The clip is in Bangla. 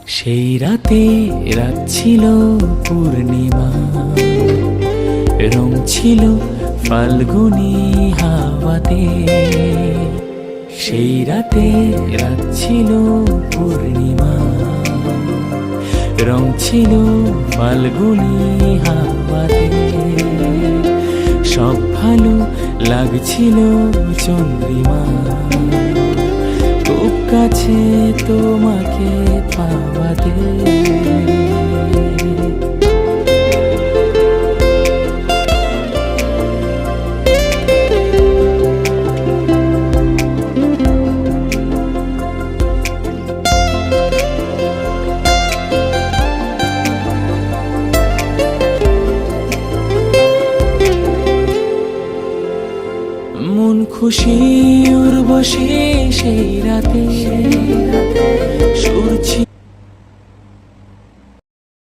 সেই রাতে রাত ছিল পূর্ণিমা, রং ছিল ফাল্গুনি হাওয়াতে। সেই রাতে রাত ছিল পূর্ণিমা, রং ছিল ফাল্গুনি হাওয়াতে। সব ভালো লাগছিল চন্দ্রিমা, খুব কাছে তোমাকে পাওয়াতে। মন খুশি উর্বশী সেই রাতে,